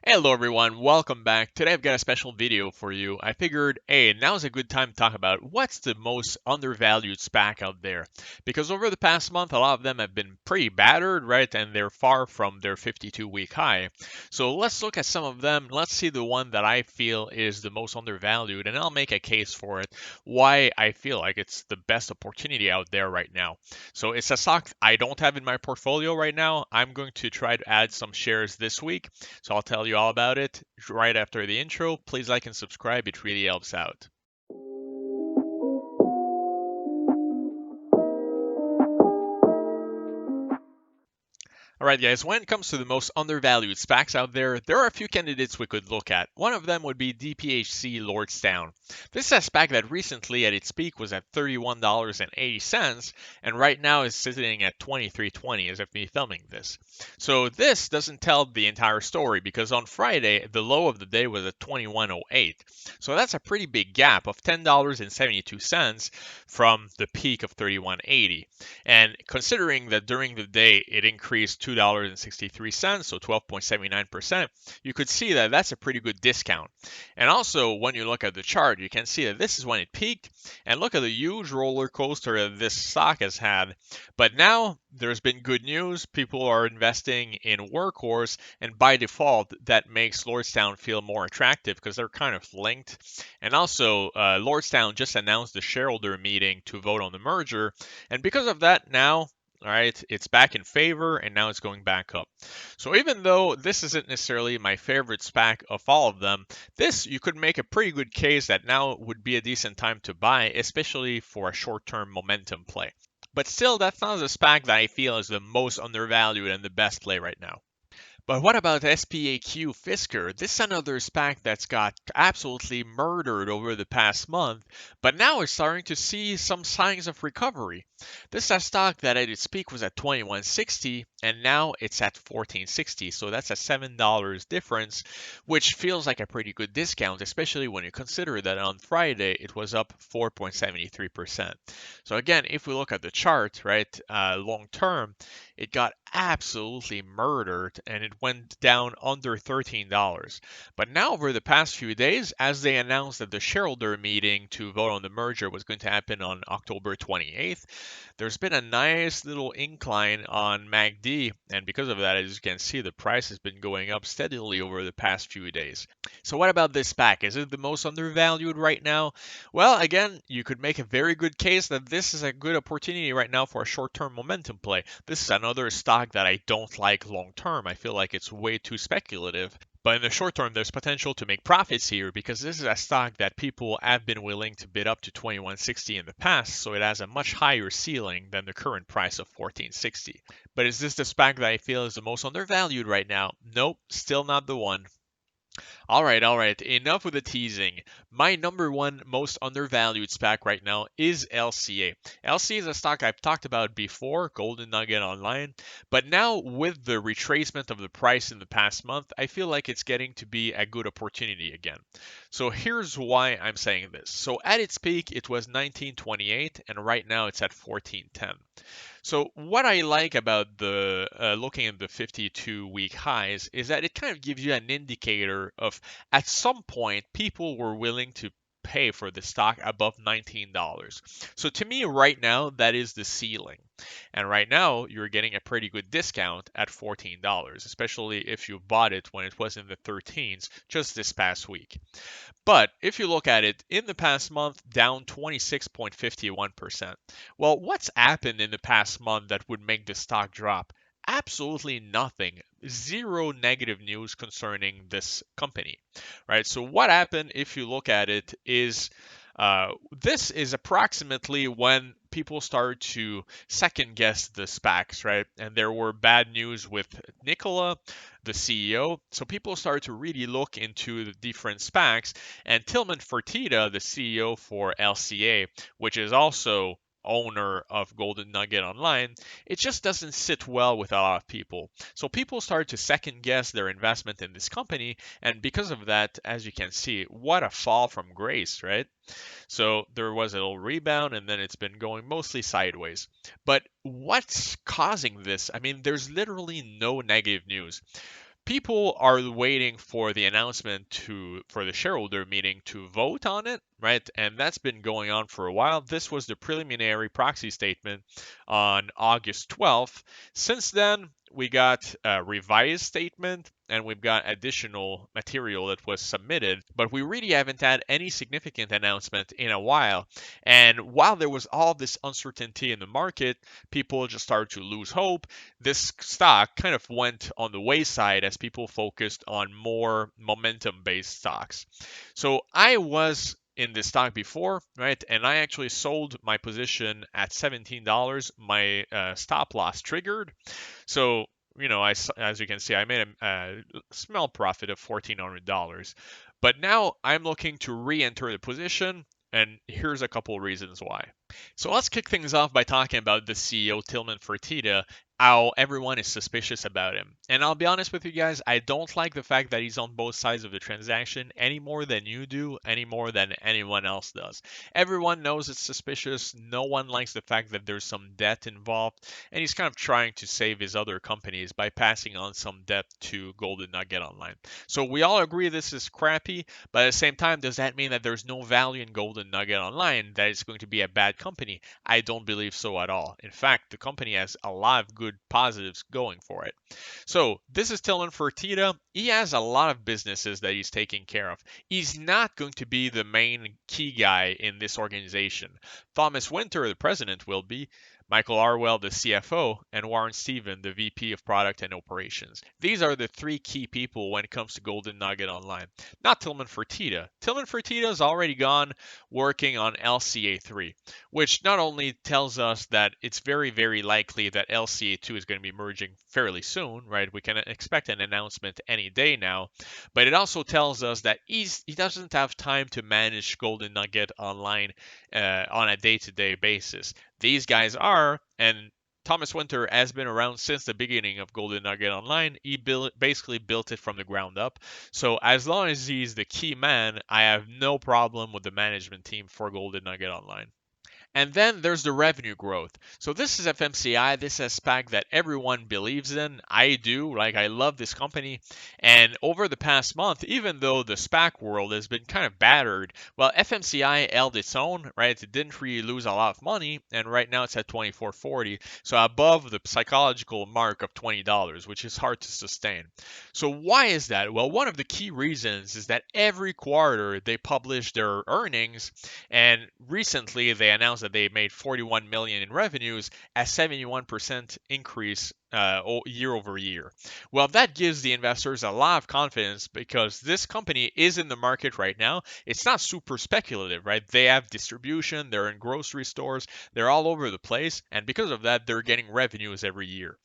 Hello everyone, welcome back. Today I've got a special video for you. I figured, hey, now's a good time to talk about what's the most undervalued SPAC out there. Because over the past month, a lot of them have been pretty battered, right? And they're far from their 52-week high. So let's look at some of them. Let's see the one that I feel is the most undervalued, and I'll make a case for it, why I feel like it's the best opportunity out there right now. So it's a stock I don't have in my portfolio right now. I'm going to try to add some shares this week. So I'll tell you all about it right after the intro. Please like and subscribe, it really helps out. All right, guys, when it comes to the most undervalued SPACs out there are a few candidates we could look at. One of them would be DPHC Lordstown. This is a SPAC that recently at its peak was at $31.80, and right now is sitting at $23.20 as of me filming this. So this doesn't tell the entire story because on Friday, the low of the day was at $21.08. So that's a pretty big gap of $10.72 from the peak of $31.80. And considering that during the day it increased $2.63, so 12.79%, you could see that that's a pretty good discount. And also, when you look at the chart, you can see that this is when it peaked. And look at the huge roller coaster that this stock has had. But now there's been good news. People are investing in Workhorse, and by default, that makes Lordstown feel more attractive because they're kind of linked. And also, Lordstown just announced the shareholder meeting to vote on the merger, and because of that, now, all right, it's back in favor and now it's going back up. So even though this isn't necessarily my favorite SPAC of all of them, this you could make a pretty good case that now would be a decent time to buy, especially for a short-term momentum play. But still, that's not the SPAC that I feel is the most undervalued and the best play right now. But what about SPAQ Fisker? This is another SPAC that's got absolutely murdered over the past month, but now we're starting to see some signs of recovery. This is a stock that at its peak was at 21.60 and now it's at 14.60, so that's a $7 difference, which feels like a pretty good discount, especially when you consider that on Friday it was up 4.73%. So again, if we look at the chart, right, long term, it got absolutely murdered and it went down under $13. But now, over the past few days, as they announced that the shareholder meeting to vote on the merger was going to happen on October 28th, there's been a nice little incline on MACD. And because of that, as you can see, the price has been going up steadily over the past few days. So, what about this SPAC? Is it the most undervalued right now? Well, again, you could make a very good case that this is a good opportunity right now for a short-term momentum play. This is another stock that I don't like long-term. I feel like it's way too speculative. But in the short term, there's potential to make profits here because this is a stock that people have been willing to bid up to 21.60 in the past, so it has a much higher ceiling than the current price of 14.60. But is this the SPAC that I feel is the most undervalued right now? Nope, still not the one. All right. Enough with the teasing. My number one most undervalued SPAC right now is LCA. LCA is a stock I've talked about before, Golden Nugget Online, but now with the retracement of the price in the past month, I feel like it's getting to be a good opportunity again. So here's why I'm saying this. So at its peak, it was 1928, and right now it's at 1410. So what I like about the looking at the 52-week highs is that it kind of gives you an indicator of at some point people were willing to pay for the stock above $19. So to me right now that is the ceiling. And right now you're getting a pretty good discount at $14, especially if you bought it when it was in the 13s just this past week. But if you look at it in the past month, down 26.51%. Well, what's happened in the past month that would make the stock drop? Absolutely nothing. Zero negative news concerning this company, right? So what happened if you look at it is this is approximately when people started to second guess the SPACs, right? And there were bad news with Nikola, the CEO. So people started to really look into the different SPACs. And Tillman Fertitta, the CEO for LCA, which is also owner of Golden Nugget Online, it just doesn't sit well with a lot of people. So people started to second guess their investment in this company. And because of that, as you can see, what a fall from grace, right? So there was a little rebound and then it's been going mostly sideways. But what's causing this? I mean, there's literally no negative news. people are waiting for the announcement for the shareholder meeting to vote on it, right? And that's been going on for a while. This was the preliminary proxy statement on August 12th. Since then, we got a revised statement and we've got additional material that was submitted, but we really haven't had any significant announcement in a while. And while there was all this uncertainty in the market, people just started to lose hope. This stock kind of went on the wayside as people focused on more momentum based stocks. So I was in this stock before, right? And I actually sold my position at $17. My stop loss triggered. So, as you can see, I made a small profit of $1,400. But now I'm looking to re-enter the position, and here's a couple reasons why. So let's kick things off by talking about the CEO, Tillman Fertitta, how everyone is suspicious about him. And I'll be honest with you guys, I don't like the fact that he's on both sides of the transaction any more than you do, any more than anyone else does. Everyone knows it's suspicious. No one likes the fact that there's some debt involved, and he's kind of trying to save his other companies by passing on some debt to Golden Nugget Online. So we all agree this is crappy, but at the same time, does that mean that there's no value in Golden Nugget Online, that it's going to be a bad company? I don't believe so at all. In fact, the company has a lot of good positives going for it. So this is Tillman Fertitta. He has a lot of businesses that he's taking care of. He's not going to be the main key guy in this organization. Thomas Winter, the president, will be. Michael Arwell, the CFO, and Warren Stephen, the VP of Product and Operations. These are the three key people when it comes to Golden Nugget Online. Not Tillman Fertitta. Tillman Fertitta is already gone working on LCA 3, which not only tells us that it's very, very likely that LCA 2 is going to be merging fairly soon, right? We can expect an announcement any day now, but it also tells us that he doesn't have time to manage Golden Nugget Online on a day-to-day basis. These guys are, and Thomas Winter has been around since the beginning of Golden Nugget Online. He basically built it from the ground up. So as long as he's the key man, I have no problem with the management team for Golden Nugget Online. And then there's the revenue growth. So this is FMCI. This is a SPAC that everyone believes in. I do. I love this company. And over the past month, even though the SPAC world has been kind of battered, well, FMCI held its own, right? It didn't really lose a lot of money. And right now it's at $24.40. So above the psychological mark of $20, which is hard to sustain. So why is that? Well, one of the key reasons is that every quarter they publish their earnings. And recently they announced that they made 41 million in revenues, a 71% increase year over year. Well, that gives the investors a lot of confidence because this company is in the market right now. It's not super speculative, right? They have distribution, they're in grocery stores, they're all over the place, and because of that, they're getting revenues every year.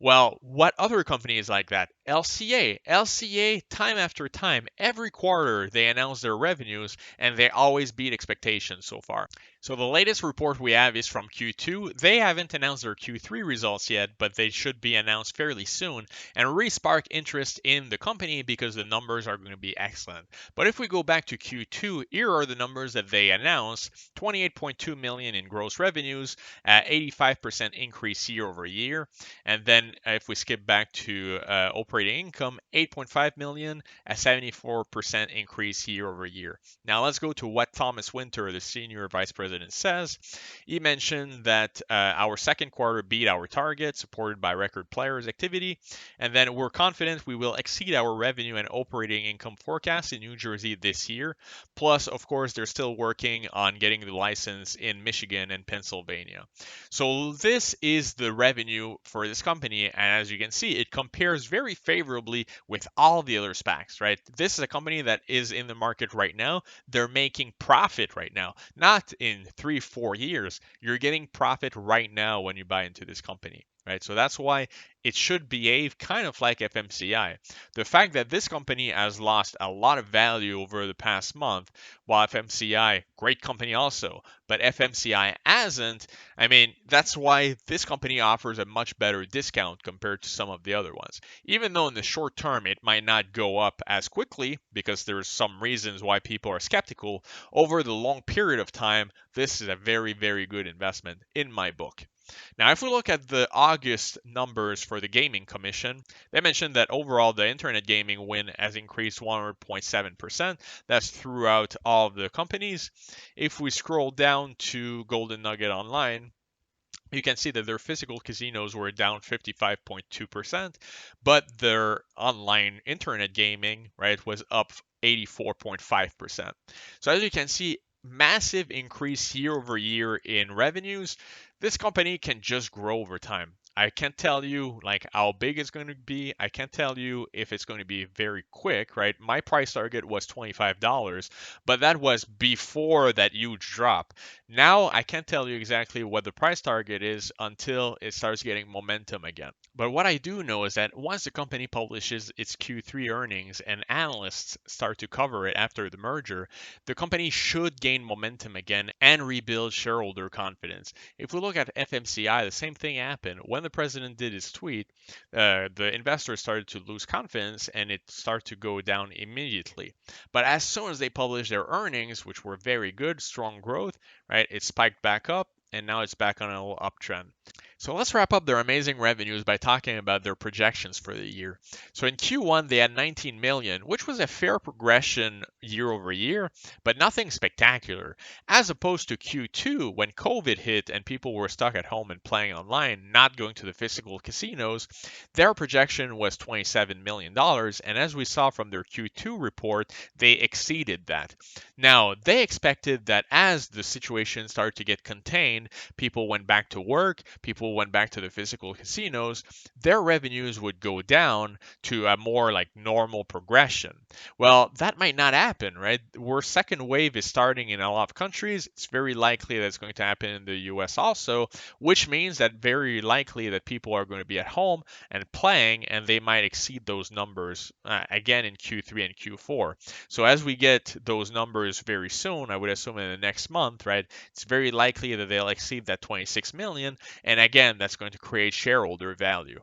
Well, what other company is like that? LCA. LCA, time after time, every quarter they announce their revenues and they always beat expectations so far. So the latest report we have is from Q2. They haven't announced their Q3 results yet, but they should be announced fairly soon and re-spark interest in the company because the numbers are going to be excellent. But if we go back to Q2, here are the numbers that they announced. 28.2 million in gross revenues, 85% increase year over year. And then if we skip back to operating income, 8.5 million, a 74% increase year over year. Now let's go to what Thomas Winter, the senior vice president, says. He mentioned that our second quarter beat our target, supported by record players activity, and then we're confident we will exceed our revenue and operating income forecast in New Jersey this year. Plus, of course, they're still working on getting the license in Michigan and Pennsylvania. So this is the revenue for this company, and as you can see, it compares very favorably with all the other SPACs, right? This is a company that is in the market right now. They're making profit right now, not in 3-4 years. You're getting profit right now when you buy into this company, right? So that's why it should behave kind of like FMCI. The fact that this company has lost a lot of value over the past month, while FMCI, great company also, but FMCI hasn't, I mean, that's why this company offers a much better discount compared to some of the other ones. Even though in the short term it might not go up as quickly because there's some reasons why people are skeptical, over the long period of time, this is a very, very good investment in my book. Now, if we look at the August numbers for the Gaming Commission, they mentioned that overall the internet gaming win has increased 100.7%. That's throughout all of the companies. If we scroll down to Golden Nugget Online, you can see that their physical casinos were down 55.2%, but their online internet gaming, right, was up 84.5%. So as you can see, massive increase year over year in revenues. This company can just grow over time. I can't tell you like how big it's going to be. I can't tell you if it's going to be very quick, right? My price target was $25, but that was before that huge drop. Now I can't tell you exactly what the price target is until it starts getting momentum again. But what I do know is that once the company publishes its Q3 earnings and analysts start to cover it after the merger, the company should gain momentum again and rebuild shareholder confidence. If we look at FMCI, the same thing happened. When the president did his tweet, the investors started to lose confidence and it started to go down immediately. But as soon as they published their earnings, which were very good, strong growth, right, it spiked back up and now it's back on a little uptrend. So let's wrap up their amazing revenues by talking about their projections for the year. So in Q1 they had 19 million, which was a fair progression year over year, but nothing spectacular. As opposed to Q2 when COVID hit and people were stuck at home and playing online, not going to the physical casinos, their projection was $27 million, and as we saw from their Q2 report, they exceeded that. Now, they expected that as the situation started to get contained, people went back to work, people went back to the physical casinos, their revenues would go down to a more like normal progression. Well, that might not happen, right? Where second wave is starting in a lot of countries, it's very likely that it's going to happen in the US also, which means that very likely that people are going to be at home and playing and they might exceed those numbers again in Q3 and Q4. So as we get those numbers very soon, I would assume in the next month, right, it's very likely that they'll exceed that 26 million. And again, that's going to create shareholder value.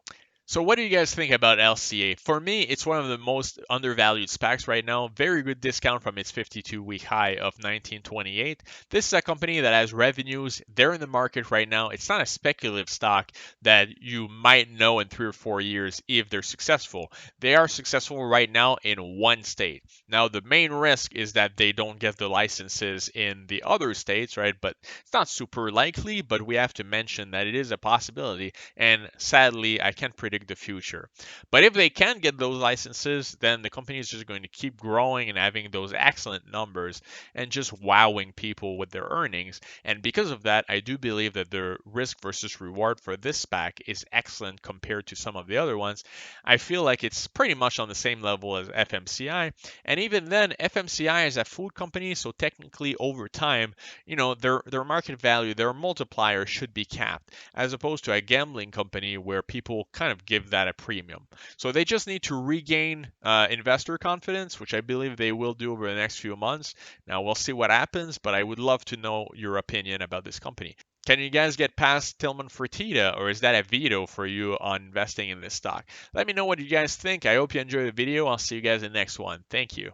So what do you guys think about LCA? For me, it's one of the most undervalued SPACs right now. Very good discount from its 52-week high of 1928. This is a company that has revenues. They're in the market right now. It's not a speculative stock that you might know in 3 or 4 years if they're successful. They are successful right now in one state. Now, the main risk is that they don't get the licenses in the other states, right? But it's not super likely, but we have to mention that it is a possibility. And sadly, I can't predict the future. But if they can get those licenses, then the company is just going to keep growing and having those excellent numbers and just wowing people with their earnings. And because of that, I do believe that the risk versus reward for this SPAC is excellent compared to some of the other ones. I feel like it's pretty much on the same level as FMCI. And even then, FMCI is a food company, so technically over time, their market value, their multiplier should be capped, as opposed to a gambling company where people kind of give that a premium. So they just need to regain investor confidence, which I believe they will do over the next few months. Now we'll see what happens, but I would love to know your opinion about this company. Can you guys get past Tillman Fertitta, or is that a veto for you on investing in this stock? Let me know what you guys think. I hope you enjoyed the video. I'll see you guys in the next one. Thank you.